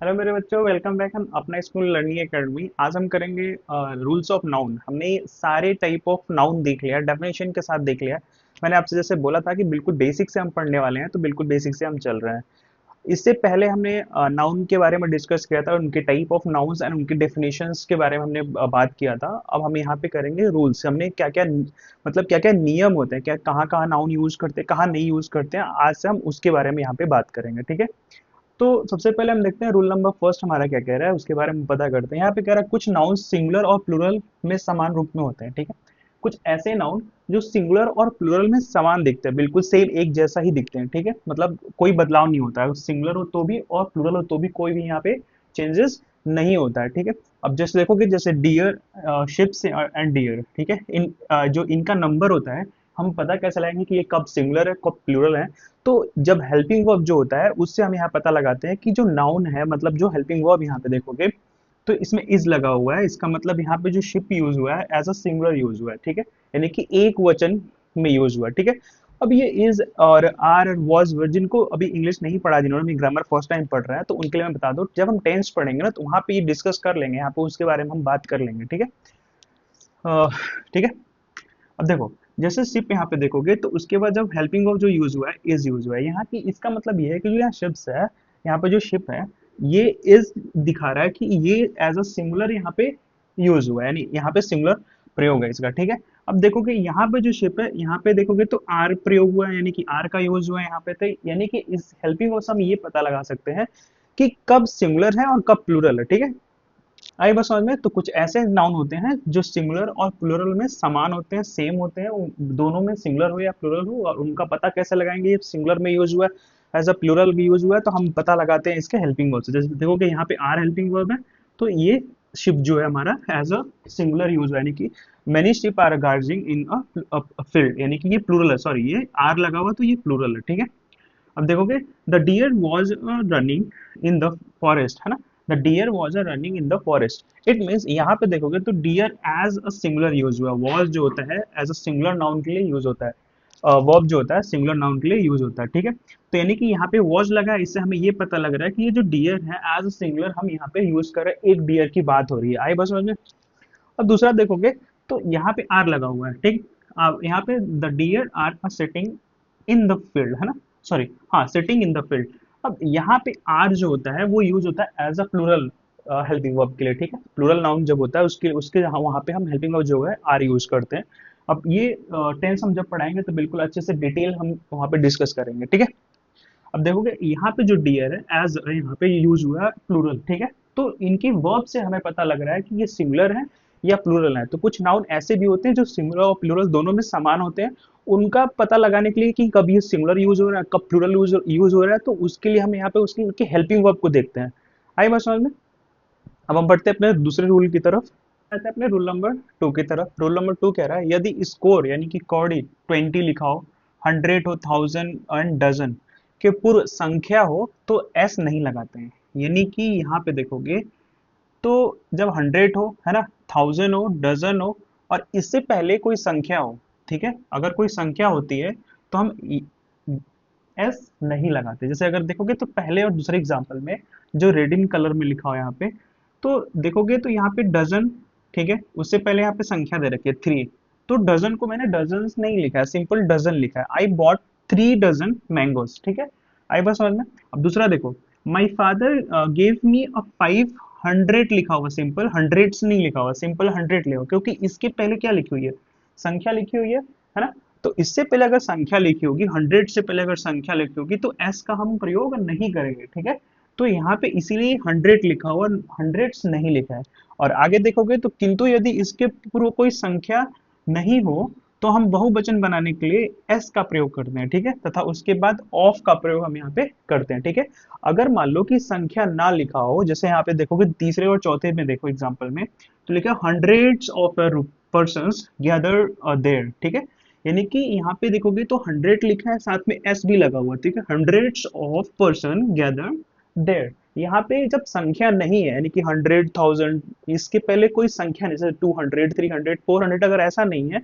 Hello मेरे बच्चों, welcome back हम अपना स्कूल लर्निंग एकेडमी। आज हम करेंगे रूल्स ऑफ नाउन। हमने सारे टाइप ऑफ नाउन देख लिया, डेफिनेशन के साथ देख लिया। मैंने आपसे जैसे बोला था कि बिल्कुल बेसिक से हम पढ़ने वाले हैं, तो बिल्कुल बेसिक से हम चल रहे हैं। इससे पहले हमने नाउन के बारे में डिस्कस किया था, उनके टाइप ऑफ नाउन्स एंड उनके डेफिनेशंस के बारे में हमने बात किया था। अब हम यहाँ पे करेंगे रूल्स। हमने क्या क्या मतलब क्या क्या नियम होते हैं, क्या कहाँ कहाँ नाउन यूज करते हैं, कहाँ नहीं यूज करते हैं, आज से हम उसके बारे में यहाँ पे बात करेंगे। ठीक है, तो सबसे पहले हम देखते हैं रूल नंबर फर्स्ट हमारा क्या कह रहा है, उसके बारे में पता करते हैं। यहाँ पे कह रहा है कुछ नाउन सिंगुलर और प्लूरल में समान रूप में होते हैं। ठीक है, कुछ ऐसे नाउन जो सिंगुलर और प्लूरल में समान दिखते हैं, बिल्कुल सेम एक जैसा ही दिखते हैं। ठीक है, मतलब कोई बदलाव नहीं होता है, सिंगुलर हो तो भी और प्लूरल हो तो भी कोई भी यहाँ पे चेंजेस नहीं होता है। ठीक है, अब जैसे देखोगे, जैसे डियर, शिप्स एंड डियर। ठीक है, जो इनका नंबर होता है, हम पता कैसे लगाएंगे कि ये कब सिंगुलर है कब प्लूरल है। तो जब हेल्पिंग वर्ब जो होता है उससे हम यहाँ पता लगाते हैं कि जो नाउन है, मतलब जो हेल्पिंग वर्ब यहाँ पे देखोगे तो इसमें इज लगा हुआ है, इसका मतलब यहाँ पे जो शिप यूज हुआ है एज अ सिंगुलर यूज हुआ है। ठीक है, यानी कि एक वचन में यूज हुआ है। ठीक है, अब ये इज और आर और वॉज वर्ड, जिनको अभी इंग्लिश नहीं पढ़ा, जिन्होंने ग्रामर फर्स्ट टाइम पढ़ रहा है, तो उनके लिए मैं बता दूं, जब हम टेंस पढ़ेंगे ना तो वहाँ पे ये डिस्कस कर लेंगे, यहाँ पे उसके बारे में हम बात कर लेंगे। ठीक है, अ, ठीक है। अब देखो, जैसे शिप यहाँ पे देखोगे तो उसके बाद जब हेल्पिंग वर्ब जो यूज हुआ है, इज यूज हुआ है यहाँ की। इसका मतलब ये है कि जो यहाँ शिप्स है, यहाँ पे जो शिप है, ये इज दिखा रहा है कि ये एज अ सिंगुलर यहाँ पे यूज हुआ है, यानी यहाँ पे सिंगुलर प्रयोग है इसका। ठीक है, अब देखोगे यहाँ पे जो शिप है, यहाँ पे देखोगे तो आर प्रयोग हुआ है, यानी कि आर का यूज हुआ है यहाँ पे। तो यानी कि इस हेल्पिंग वर्ब से हम ये पता लगा सकते हैं कि कब सिंगुलर है और कब प्लूरल है। ठीक है, आई बात समझ में? तो कुछ ऐसे नाउन होते हैं जो सिंगुलर और प्लूरल में समान होते हैं, सेम होते हैं, दोनों में सिंगुलर हो या प्लूरल हो। और उनका पता कैसे लगाएंगे, ये सिंगुलर में यूज हुआ है एज अ प्लूरल भी यूज हुआ है, तो हम पता लगाते हैं इसके हेल्पिंग वर्ब से। जैसे देखो कि यहाँ पे आर हेल्पिंग वर्ब है, तो ये शिप जो है हमारा एज अ सिंगुलर यूज हुआ है, यानी कि many sheep are grazing in a field, यानी कि ये प्लूरल है, सॉरी ये आर लगा हुआ तो ये प्लूरल है। ठीक है, अब देखोगे the deer was running in the forest, है ना। The deer was running in the forest, it means यहाँ पे देखोगे तो deer as a singular use हुआ, वॉज जो होता है एज अ सिंगुलर नाउन के लिए यूज होता है, वर्ब जो होता है सिंगुलर नाउन के लिए यूज होता है। ठीक है, तो यानी कि यहाँ पे वॉज लगा है, इससे हमें ये पता लग रहा है कि ये जो डियर है एज अ सिंगुलर हम यहाँ पे यूज कर रहे हैं, एक डियर की बात हो रही है। आई बस समझ में? अब दूसरा देखोगे तो यहाँ पे आर लगा हुआ है। ठीक, अब यहाँ पे the deer are sitting in the field, है ना, सॉरी, हाँ, सिटिंग इन द फील्ड। अब यहाँ पे आर जो होता है वो यूज होता है as a plural helping verb के लिए। ठीक है, प्लूरल नाउन जब होता है उसके उसके वहाँ पे हम हेल्पिंग वर्ब जो है आर यूज करते हैं। अब ये टेंस हम जब पढ़ाएंगे तो बिल्कुल अच्छे से डिटेल हम वहाँ पे डिस्कस करेंगे। ठीक है, अब देखोगे यहाँ पे जो डियर है एज यहाँ पे यूज हुआ है प्लूरल। ठीक है, तो इनकी वर्ब से हमें पता लग रहा है कि ये सिंगुलर है या प्लूरल है। तो कुछ नाउन ऐसे भी होते हैं जो सिंगुलर और प्लूरल दोनों में समान होते हैं, उनका पता लगाने के लिए कि कब ये सिंगुलर यूज हो रहा है कब प्लूरल यूज हो रहा है, तो उसके लिए हम यहाँ पे उसकी उनकी हेल्पिंग वर्ब को देखते हैं। आई बात समझ में? अब हम बढ़ते हैं अपने दूसरे रूल की तरफ, आते हैं अपने रूल नंबर टू की तरफ। रूल नंबर टू कह रहा है यदि स्कोर यानी कि कौड़ी 20 लिखा हो, 100 हो, 1000 एंड डजन के पूर्व संख्या हो तो एस नहीं लगाते हैं। यानी कि यहाँ पे देखोगे तो जब 100 हो, है ना, 1000 हो, डजन हो और इससे पहले कोई संख्या हो, ठीक है, अगर कोई संख्या होती है तो हम एस नहीं लगाते। जैसे अगर देखोगे तो पहले और दूसरे एग्जाम्पल में जो रेड इन कलर में लिखा हो यहाँ पे, तो देखोगे तो यहाँ पे डजन, ठीक है, उससे पहले यहाँ पे संख्या दे रखी है 3, तो डजन को मैंने डजन नहीं लिखा है, सिंपल डजन लिखा है। I bought 3 dozen mangoes. ठीक है, आई बात समझ में? अब दूसरा देखो, माई फादर गेव मी अ 500 लिखा हुआ, सिंपल हंड्रेड्स नहीं लिखा हुआ, सिंपल 100 लिखा हुआ, क्योंकि इसके पहले क्या लिखी हुई है, संख्या लिखी हुई है ना। तो इससे पहले अगर संख्या लिखी होगी, 100 से पहले अगर संख्या लिखी होगी तो एस का हम प्रयोग नहीं करेंगे। ठीक है, तो यहाँ पे इसीलिए 100 लिखा हुआ, हंड्रेड्स नहीं लिखा है। और आगे देखोगे तो किंतु यदि इसके पूर्व कोई संख्या नहीं हो तो हम बहुवचन बनाने के लिए एस का प्रयोग करते हैं। ठीक है, तथा उसके बाद ऑफ का प्रयोग हम यहाँ पे करते हैं। ठीक है, अगर मान लो कि संख्या ना लिखा हो, जैसे यहाँ पे देखोगे तीसरे और चौथे में देखो एग्जाम्पल में, तो लिखा hundreds of person gather there. ठीक है, यानी कि यहाँ पे देखोगे तो 100 लिखा है, साथ में एस भी लगा हुआ, ठीक है, hundreds of person gather there. यहाँ पे जब संख्या नहीं है, यानी कि 100, 1000, इसके पहले कोई संख्या नहीं, जैसे 200, 300, 400 अगर ऐसा नहीं है,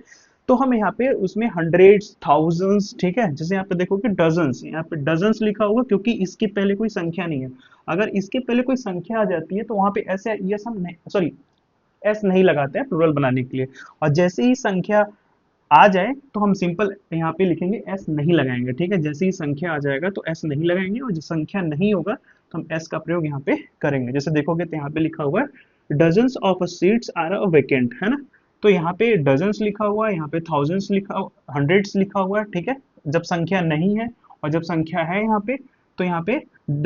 तो हम यहाँ पे उसमें हंड्रेड्स थाउजेंड्स, ठीक है, जैसे यहाँ पे देखोगे डजन्स, यहाँ पे डजन्स लिखा होगा क्योंकि इसके पहले कोई संख्या नहीं है। अगर इसके पहले कोई संख्या आ जाती है तो वहां पे ऐसे ये सब नहीं, सॉरी, एस नहीं लगाते हैं प्लूरल बनाने के लिए। और जैसे ही संख्या आ जाए तो हम सिंपल यहाँ पे लिखेंगे, एस नहीं लगाएंगे, ठीक है। जैसे ही संख्या आ जाएगा तो एस नहीं लगाएंगे, और जो संख्या नहीं होगा तो हम एस का प्रयोग यहाँ पे करेंगे। जैसे देखोगे तो यहाँ पे लिखा हुआ है dozens of seats are a vacant, है ना। तो यहाँ पे डजन्स लिखा हुआ है, यहाँ पे थाउजेंड्स लिखा, हंड्रेड्स लिखा हुआ है, ठीक है, जब संख्या नहीं है। और जब संख्या है यहाँ पे तो यहाँ पे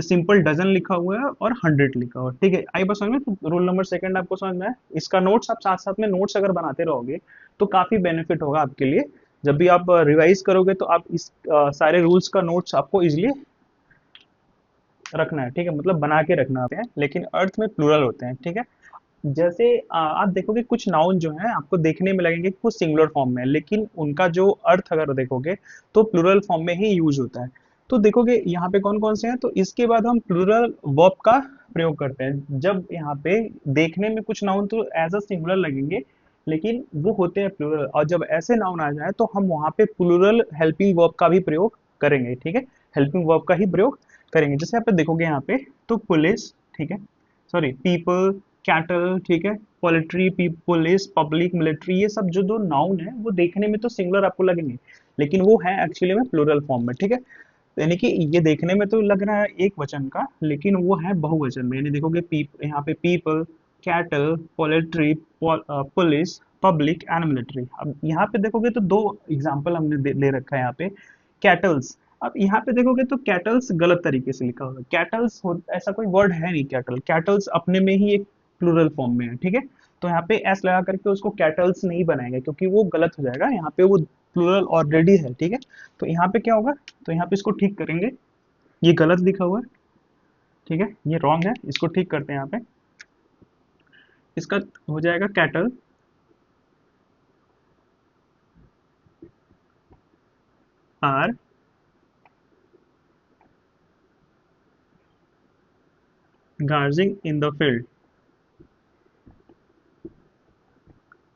सिंपल डजन लिखा हुआ है और हंड्रेड लिखा हुआ है, ठीक है। आई बस समझ में, तो रूल नंबर सेकंड आपको समझ में है। इसका नोट्स आप साथ साथ में नोट्स अगर बनाते रहोगे तो काफी बेनिफिट होगा आपके लिए। जब भी आप रिवाइज करोगे तो आप इस सारे रूल्स का नोट्स आपको इजिली रखना है, ठीक है, मतलब बना के रखना है, लेकिन अर्थ में प्लूरल होते हैं, ठीक है। जैसे आप देखोगे कुछ नाउन जो है आपको देखने में लगेंगे कि वो सिंगुलर फॉर्म में है, लेकिन उनका जो अर्थ अगर देखोगे तो प्लूरल फॉर्म में ही यूज होता है। तो देखोगे यहाँ पे कौन कौन से हैं, तो इसके बाद हम प्लूरल वर्ब का प्रयोग करते हैं। जब यहाँ पे देखने में कुछ नाउन तो एज अ सिंगुलर लगेंगे, लेकिन वो होते हैं प्लूरल, और जब ऐसे नाउन आ जाए तो हम वहां पे प्लूरल हेल्पिंग वर्ब का भी प्रयोग करेंगे, ठीक है, हेल्पिंग वर्ब का ही प्रयोग करेंगे। जैसे आप देखोगे यहाँ पे तो पुलिस, ठीक है, सॉरी, पीपल, कैटल, ठीक है, पोलिट्री, पुलिस, पब्लिक, मिलिट्री, ये सब जो दो नाउन है वो देखने में तो सिंगुलर आपको लगेंगे, लेकिन वो है एक्चुअली में प्लूरल फॉर्म में, ठीक है। यानी कि ये देखने में तो लग रहा है एक वचन का, लेकिन वो है बहुवचन में। यानी देखोगे यहाँ पे people, cattle, poultry, police, public and military. अब यहाँ पे देखोगे तो दो एग्जाम्पल हमने ले रखा है यहाँ पे, कैटल्स। अब यहाँ पे देखोगे तो कैटल्स गलत तरीके से लिखा हुआ है, कैटल्स ऐसा कोई वर्ड है नहीं, कैटल, कैटल्स अपने में ही एक प्लूरल फॉर्म में है, ठीक है। तो यहाँ पे एस लगा करके उसको कैटल्स नहीं बनाएंगे क्योंकि वो गलत हो जाएगा, यहाँ पे वो प्लूरल ऑलरेडी है, ठीक है। तो यहाँ पे क्या होगा, तो यहाँ पे इसको ठीक करेंगे, ये गलत लिखा हुआ है, ठीक है, ये रॉन्ग है, इसको ठीक करते हैं यहाँ पे। इसका हो जाएगा cattle are grazing in the field,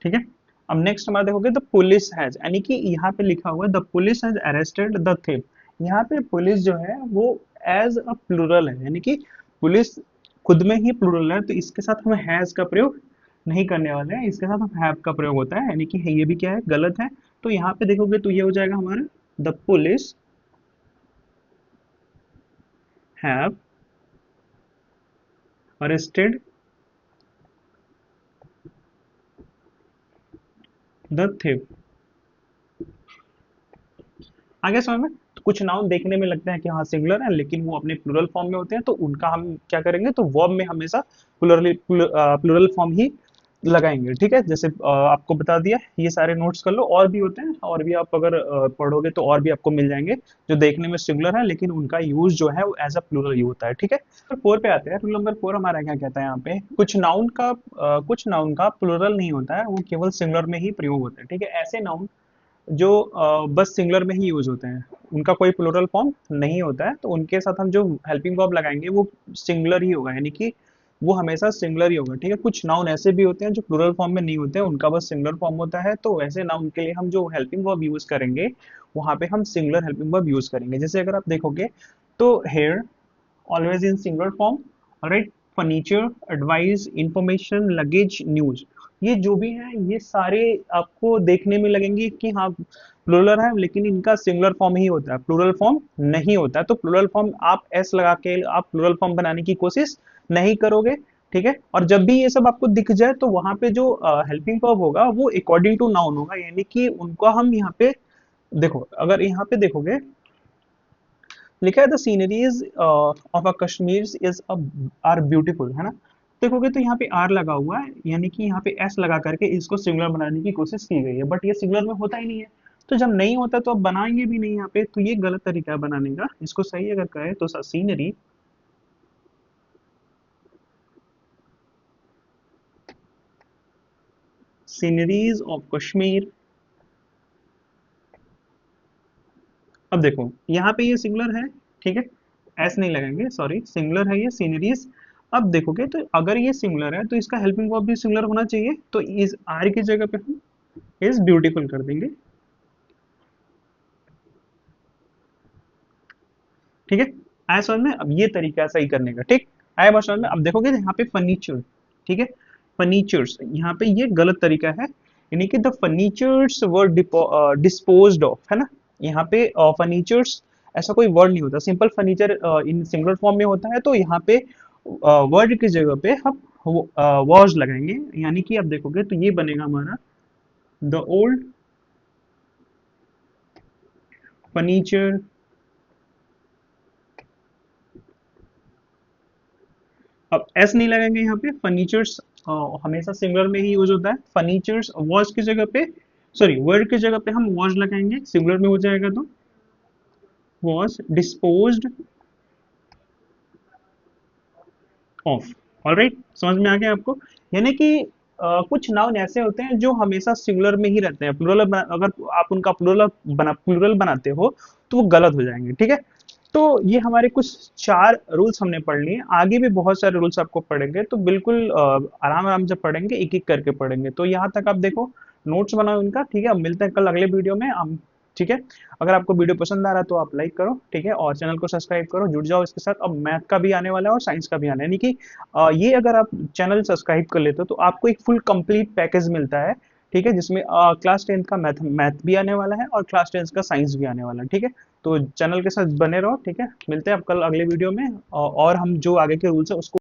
ठीक है। अब नेक्स्ट हमारा देखोगे द पुलिस हैज, यानी कि यहाँ पे लिखा हुआ है the police has arrested the thief. यहाँ पे पुलिस जो है वो एज अ प्लूरल है, यानी कि पुलिस खुद में ही प्लूरल है, तो इसके साथ हम हैज का प्रयोग नहीं करने वाले हैं, इसके साथ हम हैव का प्रयोग होता है, यानी कि ये भी क्या है, गलत है। तो यहाँ पे देखोगे तो ये हो जाएगा हमारा the police have arrested the thief. आगे समझ में, तो कुछ नाउन देखने में लगते हैं कि हाँ सिंगुलर है, लेकिन वो अपने प्लूरल फॉर्म में होते हैं, तो उनका हम क्या करेंगे, तो वर्ब में हमेशा प्लूरल फॉर्म ही लगाएंगे, ठीक है। जैसे आपको बता दिया, ये सारे नोट्स कर लो, और भी होते हैं, और भी आप अगर पढ़ोगे तो और भी आपको मिल जाएंगे जो देखने में सिंगुलर है, लेकिन उनका यूज जो है वो एज अ प्लूरल ही होता है, ठीक है। तो फोर पे आते हैं, रूल नंबर फोर हमारा क्या कहता है यहाँ पे, कुछ नाउन का प्लूरल नहीं होता है, वो केवल सिंगुलर में ही प्रयोग होता है, ठीक है। ऐसे नाउन जो बस सिंगुलर में ही यूज होते हैं, उनका कोई प्लूरल फॉर्म नहीं होता है, तो उनके साथ हम जो हेल्पिंग वर्ब लगाएंगे वो सिंगुलर ही होगा, यानी कि वो हमेशा सिंगुलर ही होगा, ठीक है। कुछ नाउन ऐसे भी होते हैं जो प्लूरल फॉर्म में नहीं होते हैं, उनका बस सिंगुलर फॉर्म होता है, तो वैसे नाउन के लिए हम जो हेल्पिंग वर्ब यूज करेंगे वहां पे हम सिंगुलर हेल्पिंग वर्ब यूज करेंगे। जैसे अगर आप देखोगे तो hair always in singular form, alright, furniture, advice, information, luggage, news, ये जो भी है ये सारे आपको देखने में लगेंगे कि हाँ प्लूरल है, लेकिन इनका सिंगुलर फॉर्म ही होता है, प्लूरल फॉर्म नहीं होता है। तो प्लूरल फॉर्म आप एस लगा के आप प्लूरल फॉर्म बनाने की कोशिश नहीं करोगे, ठीक है। और जब भी ये सब आपको दिख जाए तो वहां पे जो हेल्पिंग वर्ब होगा वो अकॉर्डिंग टू नाउन होगा, यानी कि उनका हम यहाँ पे देखो, अगर यहाँ पे देखोगे लिखा है the sceneries of a Kashmir is are beautiful, है ना। देखोगे तो यहाँ पे आर लगा हुआ है, यानी कि यहाँ पे एस लगा करके इसको सिंगुलर बनाने की कोशिश की गई है, बट ये सिंगुलर में होता ही नहीं है। तो जब नहीं होता तो अब बनाएंगे भी नहीं यहाँ पे, तो ये गलत तरीका है बनाने का। इसको सही अगर कहे तो सीनरी, सीनरीज ऑफ कश्मीर। अब देखो यहाँ पे ये सिंगुलर है, ठीक है, एस नहीं लगाएंगे, सॉरी, सिंगुलर है ये सीनरीज। अब देखोगे तो अगर ये सिंगुलर है तो इसका हेल्पिंग वर्ब भी सिंगुलर होना चाहिए, तो इस आर की जगह पे हम इज ब्यूटीफुल कर देंगे, ठीक है, आया समझ में? अब ये तरीका है सही करने का, ठीक, आया बात समझ में? अब देखोगे यहाँ पे फर्नीचर, ठीक है, फर्नीचर्स, यहाँ पे ये गलत तरीका है, यानी कि the furnitures were disposed of, है ना, यहाँ पे फर्नीचर्स ऐसा कोई वर्ड नहीं होता, सिंपल फर्नीचर इन सिंगुलर फॉर्म में होता है, तो यहाँ पे वर्ड की जगह पे हम वॉज लगाएंगे, यानी कि आप देखोगे तो ये बनेगा हमारा द ओल्ड फर्नीचर, अब एस नहीं लगाएंगे यहाँ पे, फर्नीचर्स हमेशा सिंगुलर में ही यूज होता है, फर्नीचर्स वॉज की जगह पे, सॉरी वर्ड की जगह पे हम वॉज लगाएंगे, सिंगुलर में हो जाएगा तो वॉज डिस्पोज्ड ऑफ। ऑलराइट, समझ में आ गया आपको? यानी कि कुछ नाउन ऐसे होते हैं जो हमेशा सिंगुलर में ही रहते हैं, प्लूरल अगर आप उनका प्लूरल बनाते हो तो वो गलत हो जाएंगे, ठीक है। तो ये हमारे कुछ 4 रूल्स हमने पढ़ लिए, आगे भी बहुत सारे रूल्स आपको पढ़ेंगे, तो बिल्कुल आराम आराम से पढ़ेंगे, एक एक करके पढ़ेंगे, तो यहाँ तक आप देखो, नोट्स बनाओ इनका, ठीक है। अब मिलते हैं कल अगले वीडियो में हम, ठीक है। अगर आपको वीडियो पसंद आ रहा है तो आप लाइक करो, ठीक है, और चैनल को सब्सक्राइब करो, जुड़ जाओ इसके साथ। अब मैथ का भी आने वाला है और साइंस का भी आना है, यानी कि ये अगर आप चैनल सब्सक्राइब कर लेते हो तो आपको एक फुल कंप्लीट पैकेज मिलता है, ठीक है, जिसमें क्लास 10th का मैथ मैथ भी आने वाला है और क्लास 10th का साइंस भी आने वाला है, ठीक है। तो चैनल के साथ बने रहो, ठीक है, मिलते हैं अब कल अगले वीडियो में, और हम जो आगे के रूल्स है उसको